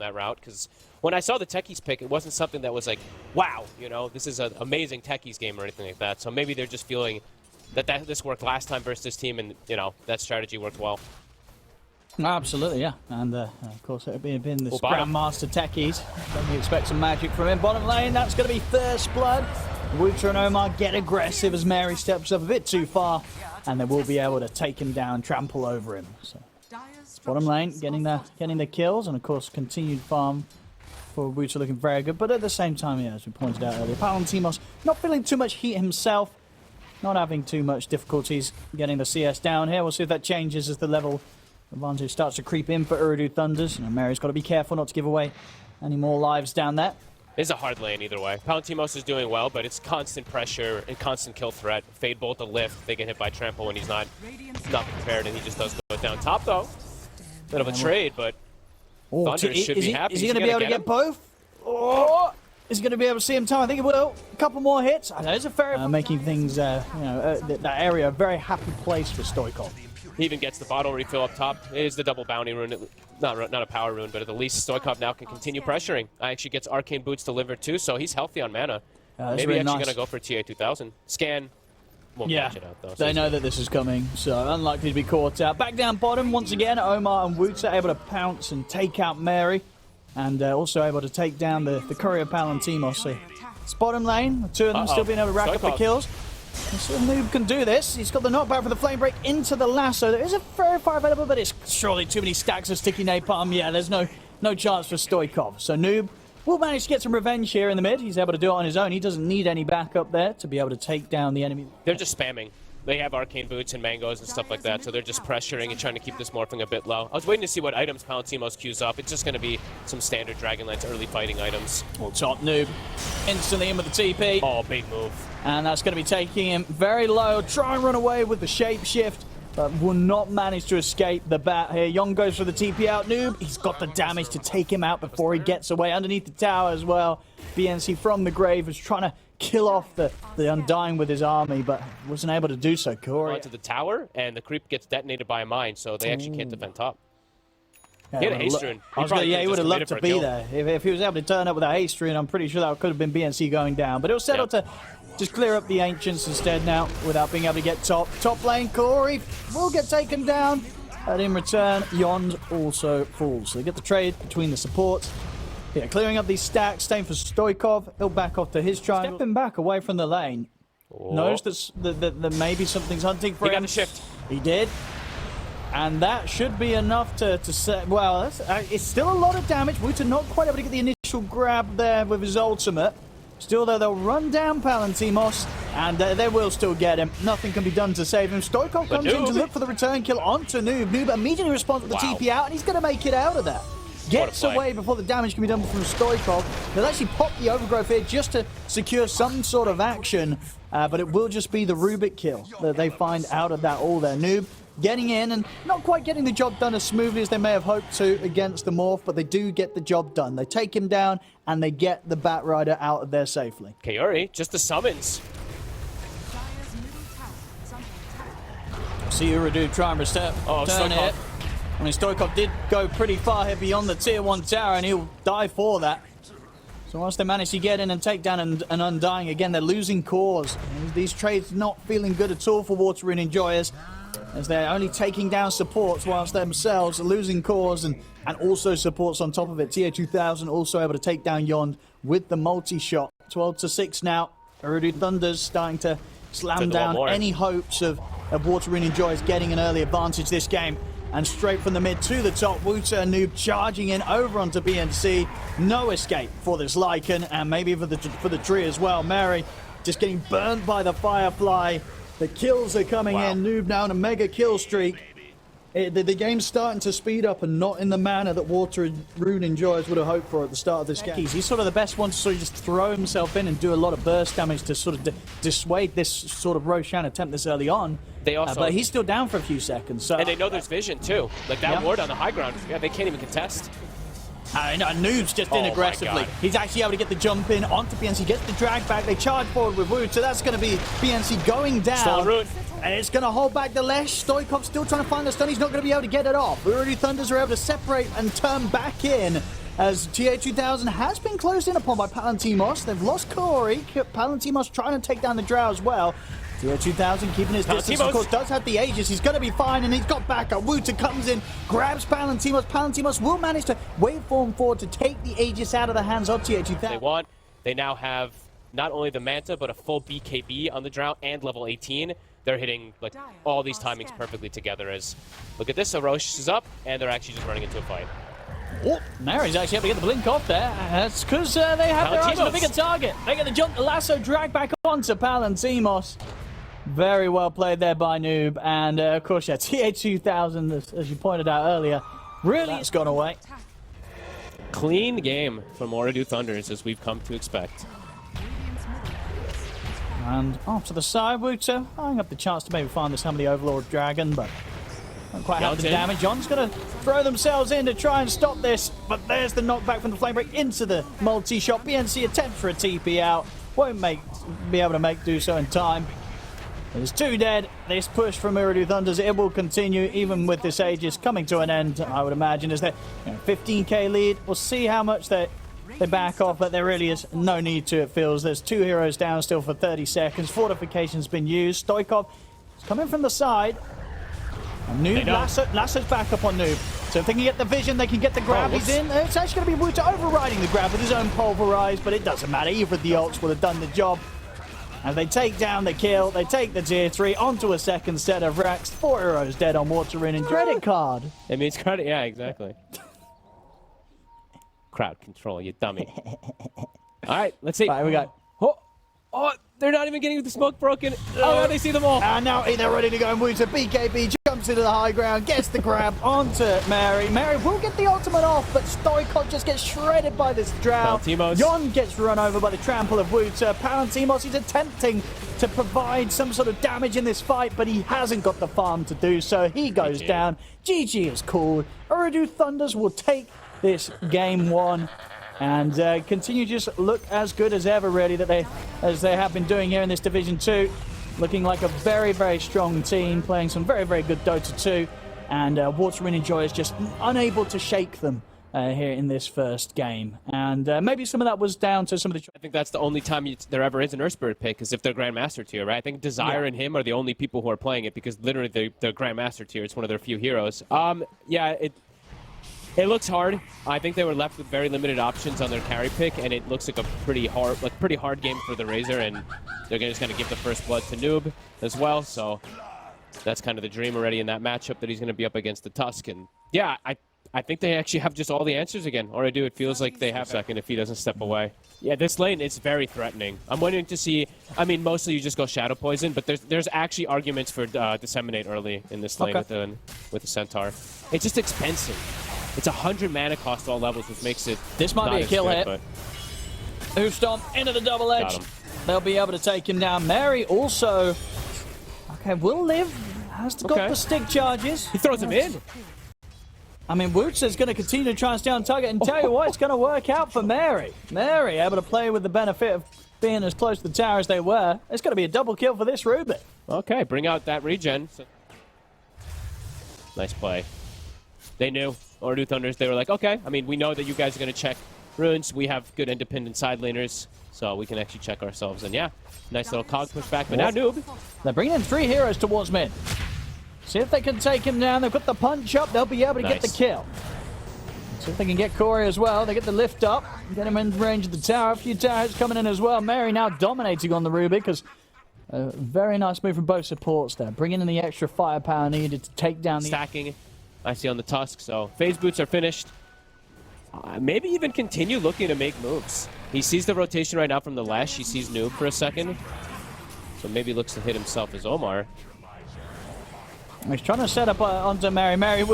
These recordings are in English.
that route, because when I saw the Techies pick, it wasn't something that was like, wow, you know, this is an amazing Techies game or anything like that. So maybe they're just feeling that this worked last time versus this team, and, you know, that strategy worked well. Absolutely, yeah. And, of course, it would been this Grandmaster Techies. Then we expect some magic from him. Bottom lane, that's going to be First Blood. Wooter and Omar get aggressive as Mary steps up a bit too far, and they will be able to take him down, trample over him. So, bottom lane, getting the kills, and, of course, continued farm for Wooter looking very good. But at the same time, yeah, as we pointed out earlier, Palantimos not feeling too much heat himself, not having too much difficulties getting the CS down here. We'll see if that changes as the level advantage starts to creep in for Ooredoo Thunders. You know, Mary's got to be careful not to give away any more lives down there. It's a hard lane either way. Palantimos is doing well, but it's constant pressure and constant kill threat. Fade Bolt a lift, they get hit by Trample when he's not prepared, and he just does go down top though. Bit of a trade, but Thunders should be happy. Is he going to be able to get both? Oh, is he going to be able to see him time? I think he will. A couple more hits. I know it's a fair making things, that area a very happy place for Stoikov. He even gets the bottle refill up top. It is the double bounty rune. Not a power rune, but at the least Stoikov now can continue pressuring. Actually gets Arcane Boots delivered too, so he's healthy on mana. Maybe really actually nice. going to go for TA 2000. Scan won't catch it out though. They know that this is coming, so unlikely to be caught out. Back down bottom once again, Omar and Woots are able to pounce and take out Mary, and also able to take down the courier Palantimos. So it's bottom lane, the two of them still being able to rack up the kills. So Noob can do this. He's got the knockback for the flame break into the lasso. There is a very fire available, but it's surely too many stacks of sticky napalm. Yeah, there's no chance for Stoikov. So Noob will manage to get some revenge here in the mid. He's able to do it on his own. He doesn't need any backup there to be able to take down the enemy. They're just spamming. They have Arcane Boots and Mangoes and stuff like that, so they're just pressuring and trying to keep this morphing a bit low. I was waiting to see what items Palantimos queues up. It's just going to be some standard Dragonlance early fighting items. Well, top Noob instantly in with the TP. Oh, big move. And that's going to be taking him very low. Try and run away with the shape shift, but will not manage to escape the bat here. Yon goes for the TP out. Noob, he's got the damage to take him out before he gets away. Underneath the tower as well. BNC from the grave was trying to kill off the Undying with his army, but wasn't able to do so. Corey onto the tower, and the creep gets detonated by a mine, so they actually can't defend top. He had a haste rune. He would have loved to be there. If he was able to turn up with a haste rune, I'm pretty sure that could have been BNC going down. But it was settled to just clear up the Ancients instead now without being able to get top. Top lane, Corey will get taken down. And in return, Yond also falls. So they get the trade between the supports. Yeah, clearing up these stacks, staying for Stoikov. He'll back off to his triangle. Stepping back away from the lane. Knows that maybe something's hunting for him. He got the shift. He did. And that should be enough to set. Well, it's still a lot of damage. Wooter not quite able to get the initial grab there with his ultimate. Still, though, they'll run down Palantimos, and they will still get him. Nothing can be done to save him. Stoikov comes in to look for the return kill onto Noob. Noob immediately responds with the TP out, and he's going to make it out of that. Gets away before the damage can be done from Stoikov. He'll actually pop the overgrowth here just to secure some sort of action, but it will just be the Rubik kill that they find out of that all there. Noob getting in and not quite getting the job done as smoothly as they may have hoped to against the Morph, but they do get the job done. They take him down, and they get the Bat Rider out of there safely. Kaori, just the summons. See Ooredoo try and return it. I mean, Stoikov did go pretty far here beyond the tier 1 tower, and he'll die for that. So once they manage to get in and take down an Undying, again, they're losing cores. And these trades not feeling good at all for Water Rune Enjoyers, as they're only taking down supports whilst themselves are losing cores and also supports on top of it. Tier 2000 also able to take down Yond with the multi-shot. 12-6 now. Ooredoo Thunders starting to slam down any hopes of Water Rune Enjoyers getting an early advantage this game. And straight from the mid to the top, Wooter and Noob charging in over onto BNC. No escape for this Lycan, and maybe for the tree as well. Mary just getting burnt by the Firefly. The kills are coming in. Noob now on a mega kill streak. The game's starting to speed up, and not in the manner that Water Rune Enjoyers would have hoped for at the start of this game. He's sort of the best one to sort of just throw himself in and do a lot of burst damage to sort of dissuade this sort of Roshan attempt this early on. They also, but he's still down for a few seconds. So. And they know there's vision too. Like that ward on the high ground. Yeah, they can't even contest. Noob's just in aggressively. He's actually able to get the jump in onto BNC, gets the drag back. They charge forward with Wood, so that's going to be BNC going down. And it's going to hold back the Lesh. Stoikov's still trying to find the stun. He's not going to be able to get it off. Ooredoo Thunders are able to separate and turn back in. as TA2000 has been closed in upon by Palantimos. They've lost Corey. Palantimos trying to take down the Drow as well. TA2000 keeping his distance, of course, does have the Aegis. He's going to be fine, and he's got backup. Wuta comes in, grabs Palantimos. Palantimos will manage to waveform forward to take the Aegis out of the hands of TA2000. They now have not only the Manta, but a full BKB on the Drow and level 18. They're hitting like all these timings perfectly together. As look at this, Orochi is up, and they're actually just running into a fight. Oh, Mary's actually able to get the blink off there. That's because they have their eyes on a bigger target. They get the jump, the lasso drag back onto Palantimos. Very well played there by Noob. And of course, yeah, TA2000, as you pointed out earlier, really has gone away. Clean game from Ooredoo Thunders, as we've come to expect. And off to the side, Wuta eyeing up the chance to maybe find some of the Overlord Dragon, but don't quite have the damage. John's going to throw themselves in to try and stop this, but there's the knockback from the Flame Break into the multi-shot. BNC attempt for a TP out. Won't be able to do so in time. There's 2 dead. This push from Ooredoo Thunders, it will continue even with this Aegis coming to an end, I would imagine, as they're 15k lead. We'll see how much they back off, but there really is no need to, it feels. There's 2 heroes down still for 30 seconds. Fortification's been used. Stoikov is coming from the side. And Noob, Lasso's back up on Noob. So if they can get the vision, they can get the grab. He's in. It's actually going to be Wuta overriding the grab with his own pulverize, but it doesn't matter. Either of the ults would have done the job. And they take down the kill. They take the tier 3 onto a second set of racks. 4 heroes dead on Rune and credit card. It means credit, yeah, exactly. Crowd control, you dummy. All right, let's see. All right, we got. Oh, they're not even getting the smoke broken. Oh, they see them all. And now they're ready to go. And Wuta, BKB jumps into the high ground, gets the grab onto Mary. Mary will get the ultimate off, but Stoikov just gets shredded by this Drow. Yon gets run over by the trample of Wuta. Palantimos is attempting to provide some sort of damage in this fight, but he hasn't got the farm to do so. He goes down. GG is called. Ooredoo Thunders will take this game 1 and continue to just look as good as ever, really, as they have been doing here in this Division 2. Looking like a very, very strong team, playing some very, very good Dota 2. And Rune and Joy is just unable to shake them here in this first game. And maybe some of that was down to some of the... I think that's the only time there ever is an Earthspirit pick, is if they're Grandmaster tier, right? I think Desire and him are the only people who are playing it, because literally they're Grandmaster tier. It's one of their few heroes. Yeah, it looks hard. I think they were left with very limited options on their carry pick, and it looks like a pretty hard game for the Razor, and they're just going to give the first blood to Noob as well. So that's kind of the dream already in that matchup, that he's going to be up against the Tusk. And yeah, I think they actually have just all the answers again. Or I do. It feels like they have a second if he doesn't step away. Yeah, this lane is very threatening. I'm waiting to see. I mean, mostly you just go Shadow Poison, but there's actually arguments for Disseminate early in this lane with the Centaur. It's just expensive. It's 100 mana cost all levels, which makes it. This might be a kill hit. Hoof Stomp into the double edge. They'll be able to take him down. Mary also. Okay, will live. Has got the stick charges. He throws him in. I mean, Woots is going to continue to try and stay on target, and tell you what, it's going to work out for Mary. Mary able to play with the benefit of being as close to the tower as they were. It's going to be a double kill for this Rune. Okay, bring out that regen. Nice play. They knew. Ooredoo Thunders, they were like, okay, I mean, we know that you guys are going to check runes. We have good independent side laners, so we can actually check ourselves. And yeah, nice little cog push back, but now Noob. They're bringing in 3 heroes towards mid. See if they can take him down. They've got the punch up. They'll be able to get the kill. See if they can get Corey as well. They get the lift up. Get him in range of the tower. A few towers coming in as well. Mary now dominating on the Ruby, because a very nice move from both supports there. Bringing in the extra firepower needed to take down the... Stacking, I see on the Tusk. So phase boots are finished. Maybe even continue looking to make moves. He sees the rotation right now from the Lash. He sees Noob for a second. So maybe looks to hit himself as Omar. He's trying to set up onto Mary. Mary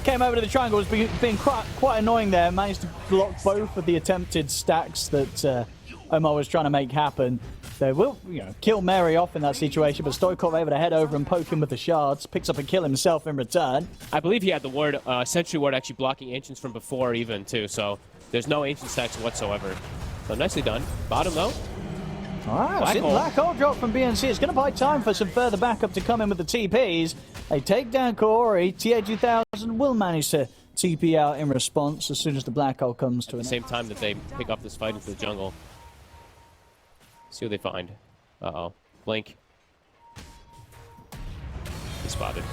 came over to the triangle, was being quite annoying there. Managed to block both of the attempted stacks that Omar was trying to make happen. They will, kill Mary off in that situation, but Stoikov able to head over and poke him with the shards. Picks up a kill himself in return. I believe he had the ward, Sentry Ward actually blocking Ancients from before even, too. So there's no Ancient stacks whatsoever. So nicely done. Bottom, though. Alright, Black Hole drop from BNC. It's going to buy time for some further backup to come in with the TPs. They take down Corey. TA2000 will manage to TP out in response as soon as the black hole comes to At the same time that they pick up this fight into the jungle. See what they find. Uh-oh. Blink. He spotted.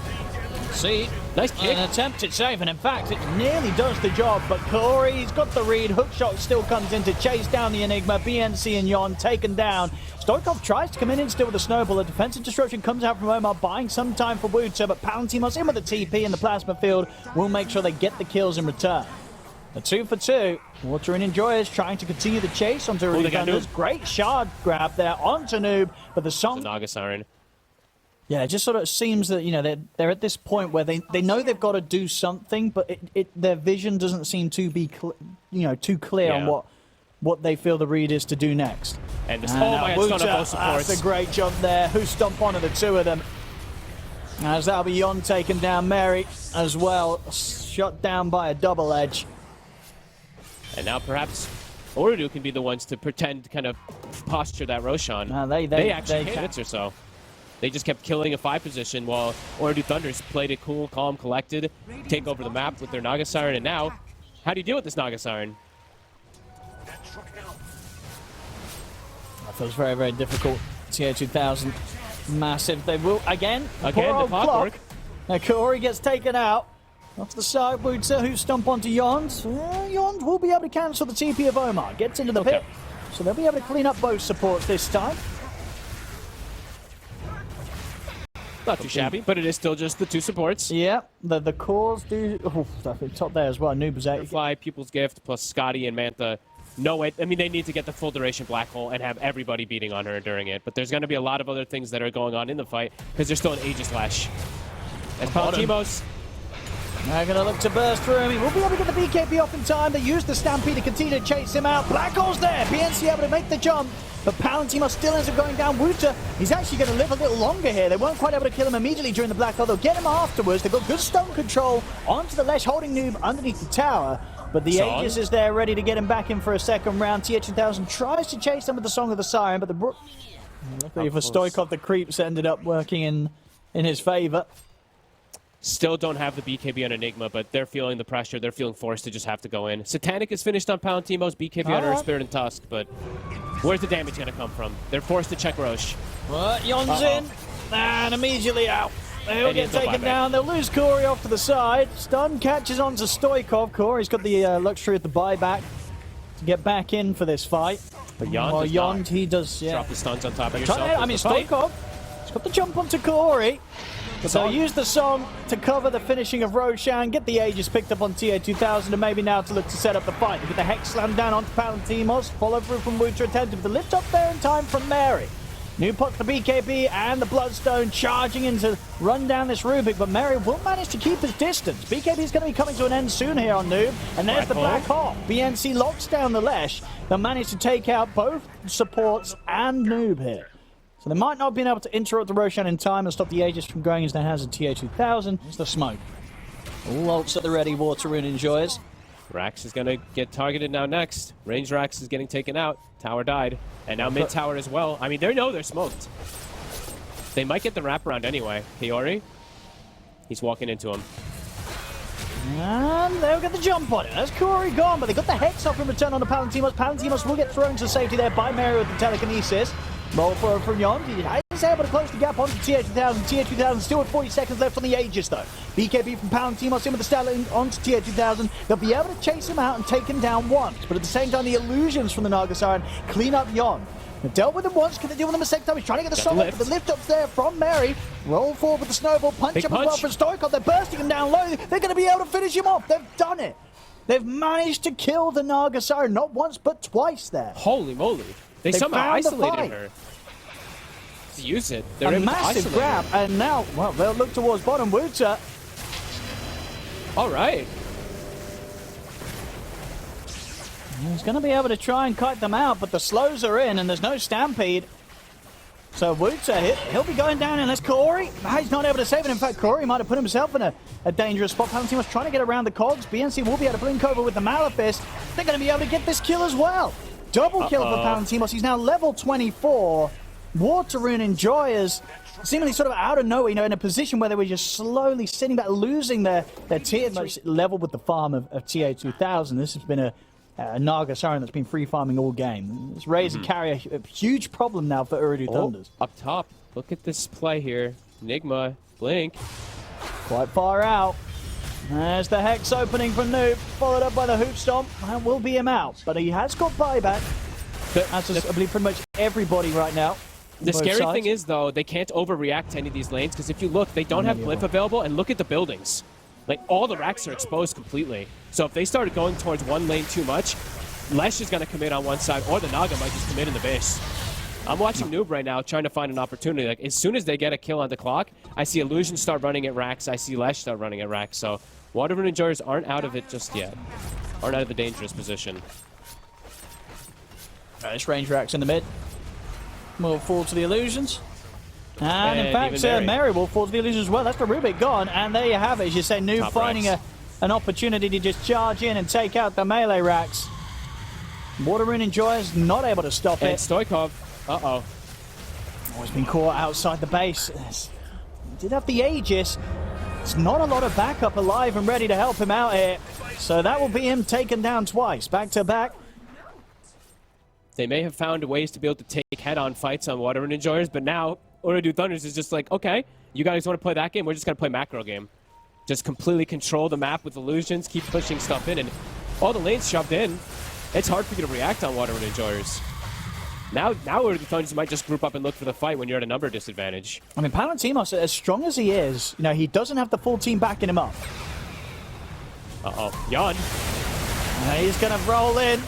See, nice kick. An attempted save, and in fact, it nearly does the job. But Corey's got the read. Hookshot still comes in to chase down the Enigma. BNC and Yon taken down. Stoikov tries to come in and still with a snowball. A defensive disruption comes out from Omar, buying some time for Wuta, but Palantimos in with the TP in the plasma field will make sure they get the kills in return. A 2 for 2. Water and Enjoyers trying to continue the chase onto Rune. Great shard grab there onto Noob, but the song... The Naga Siren. Yeah, it just sort of seems that, you know, they're at this point where they know they've got to do something, but their vision doesn't seem to be, too clear on what they feel the read is to do next. And just, oh my God, that's a great jump there. Who stomp onto the two of them? As that'll be Yon taken down, Mary as well, shot down by a double edge. And now perhaps Ooredoo can be the ones to pretend, kind of posture that Roshan. They actually hit minutes or so. They just kept killing a 5 position while Ooredoo Thunders played it cool, calm, collected, take over the map with their Naga Siren. And now, how do you deal with this Naga Siren? That feels very, very difficult. TO2000, massive. They will, again the clock. Now Corey gets taken out. Off to the side, Wuta, who stomp onto Yond. Yond will be able to cancel the TP of Omar. Gets into the pit. So they'll be able to clean up both supports this time. Not too shabby, but it is still just the 2 supports. Yeah, the cores do... Oh, top there as well. Noob was out. Fly, People's Gift, plus Scotty and Mantha. No way. I mean, they need to get the full duration Black Hole and have everybody beating on her during it. But there's going to be a lot of other things that are going on in the fight because there's still an Aegislash. As Palantimos... Now going to look to burst through him. He will be able to get the BKB off in time. They use the Stampede to continue to chase him out. Black Hole's there. BNC able to make the jump. But Palantimos still ends up going down. Wuta, he's actually going to live a little longer here. They weren't quite able to kill him immediately during the Black Hole. They'll get him afterwards. They've got good stone control onto the Lesh, holding Noob underneath the tower. But the Aegis is there, ready to get him back in for a second round. TH2000 tries to chase them with the Song of the Siren, but luckily for Stoikov, the creeps ended up working in his favor. Still don't have the BKB on Enigma, but they're feeling the pressure. They're feeling forced to just have to go in. Satanic is finished on Palantimos, BKB on her Spirit and Tusk, but where's the damage going to come from? They're forced to check Roche. Yon's in, and immediately out. They'll get taken down. They'll lose Corey off to the side. Stun catches on to Stoikov. Corey's got the luxury of the buyback to get back in for this fight. But Yon he does, drop the stuns on top of yourself. I mean, Stoikov, he's got the jump onto Corey. So use the song to cover the finishing of Roshan, get the Aegis picked up on TA2000, and maybe now to look to set up the fight. Get the Hex slam down onto Palantimos, follow through from Wuta, attempting to lift up there in time from Mary. Noob puts the BKB and the Bloodstone charging in to run down this Rubik, but Mary will manage to keep his distance. BKB is going to be coming to an end soon here on Noob, and there's the Black Hole. BNC locks down the Lesh. They'll manage to take out both supports and Noob here. So they might not have been able to interrupt the Roshan in time and stop the Aegis from going as they has in TA2000. It's the smoke. All ults at the ready, Water Rune enjoys. Rax is going to get targeted now next. Range Rax is getting taken out. Tower died. And now mid tower as well. I mean, they know they're smoked. They might get the wraparound anyway. Kiori, he's walking into him. And they'll get the jump on it. That's Corey gone, but they got the Hex off in return on the Palantimos. Palantimos will get thrown to safety there by Mary with the telekinesis. Roll for from Yon. He's able to close the gap onto TH2000. TH2000 still with 40 seconds left on the Aegis, though. BKB from Palantimos in with the Stallion onto TH2000. They'll be able to chase him out and take him down once. But at the same time, the illusions from the Naga Siren clean up Yon. They've dealt with him once. Can they deal with him a second time? He's trying to get the song off, but the lift up's there from Mary. Roll forward with the snowball. Punch him as well from Stoikov. They're bursting him down low. They're going to be able to finish him off. They've done it. They've managed to kill the Naga Siren, not once, but twice there. Holy moly. They somehow isolated her. Use it. They're a massive grab, and now, well, they'll look towards bottom. Wuta. All right. He's going to be able to try and kite them out, but the slows are in, and there's no Stampede. So Wuta, he'll be going down unless Corey. He's not able to save it. In fact, Corey might have put himself in a dangerous spot. Palantimos trying to get around the cogs. BNC will be able to blink over with the Malefice. They're going to be able to get this kill as well. Double kill for Palantimos. He's now level 24. Water Rune Enjoyers seemingly sort of out of nowhere, in a position where they were just slowly sitting back, losing their tier level with the farm of TA2000. This has been a Naga Siren that's been free farming all game. This Razor carry a huge problem now for Ooredoo Thunders. Up top, look at this play here. Enigma, Blink. Quite far out. There's the Hex opening from Noob, followed up by the Hoop Stomp. That will be him out, but he has got buyback. That's I believe pretty much everybody right now. The scary thing is, though, they can't overreact to any of these lanes, because if you look, they don't have Glyph available, and look at the buildings. Like, all the racks are exposed completely. So if they started going towards one lane too much, Lesh is going to commit on one side, or the Naga might just commit in the base. I'm watching Noob right now, trying to find an opportunity. Like, as soon as they get a kill on the clock, I see Illusion start running at racks, I see Lesh start running at racks. So Water Rune Enjoyers aren't out of it just yet. Aren't out of the dangerous position. This range rack's in the mid. Will fall to the Illusions. And in fact, Mary will fall to the Illusions as well. That's the Rubik gone. And there you have it. As you say, Noob finding an opportunity to just charge in and take out the melee racks. Water Rune Enjoyers not able to stop it. And Stoikov. Uh-oh. He's been caught outside the base. Did have the Aegis. It's not a lot of backup alive and ready to help him out here. So that will be him taken down twice, back to back. They may have found ways to be able to take head-on fights on Water Rune Enjoyers, but now Ooredoo Thunders is just like, okay, you guys want to play that game? We're just going to play macro game. Just completely control the map with illusions, keep pushing stuff in, and all the lanes shoved in. It's hard for you to react on Water Rune Enjoyers. Now Ooredoo Thunders might just group up and look for the fight when you're at a number disadvantage. I mean, Palantimos, as strong as he is, he doesn't have the full team backing him up. Uh-oh. Yon. He's going to roll in.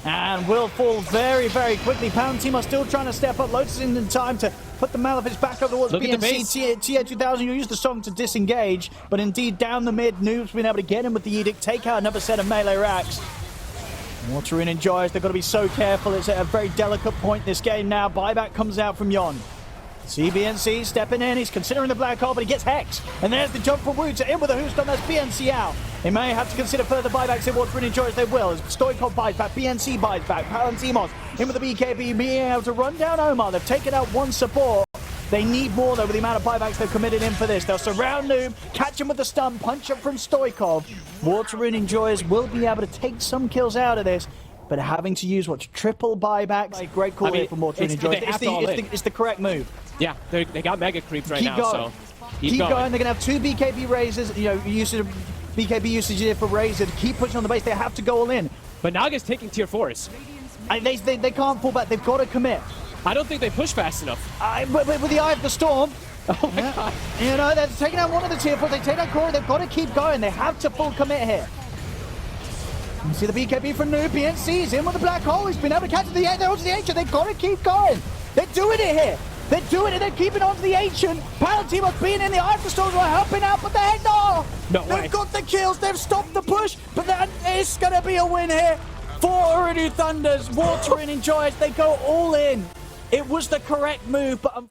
And will fall very, very quickly. Palantimos still trying to step up. Lotus in time to put the Malefice back up towards BNC. TA2000, you use the song to disengage. But indeed, down the mid, Noob's been able to get him with the Edict, take out another set of melee racks. Water Rune Enjoyers, they've got to be so careful. It's at a very delicate point in this game now. Buyback comes out from Yon. CBNC stepping in, he's considering the black hole, but he gets Hex. And there's the jump from Wu to in with a Hooston, that's BNC out. They may have to consider further buybacks in Water Rune Enjoyers, they will. As Stoikov buys back, BNC buys back, Palantimos in with the BKB, being able to run down Omar. They've taken out one support. They need more, though, with the amount of buybacks they've committed in for this. They'll surround Noob, catch him with the stun, punch up from Stoikov. Water Rune Enjoyers will be able to take some kills out of this, but having to use what's triple buybacks. Great call here from Water Rune Enjoyers. It's the correct move. Yeah, they got mega creeps right now, so keep going. They're going to have two BKB raises, usage of BKB usage here for Razor to keep pushing on the base. They have to go all in. But Naga's taking tier 4s. They can't fall back. They've got to commit. I don't think they push fast enough. But with the Eye of the Storm, oh my God. They're taking out one of the tier 4s. They take out Corey. They've got to keep going. They have to full commit here. You see the BKB from Noob. PNC's in with the black hole. He's been able to catch the Ancient. They've got to keep going. They're doing it here. They're doing it. They're keeping on to the Ancient. Palantimos being in the Eye of the Storm are helping out, but no. They've got the kills. They've stopped the push, but that is going to be a win here for Ooredoo Thunders. Water Rune Enjoyers. They go all in. It was the correct move, but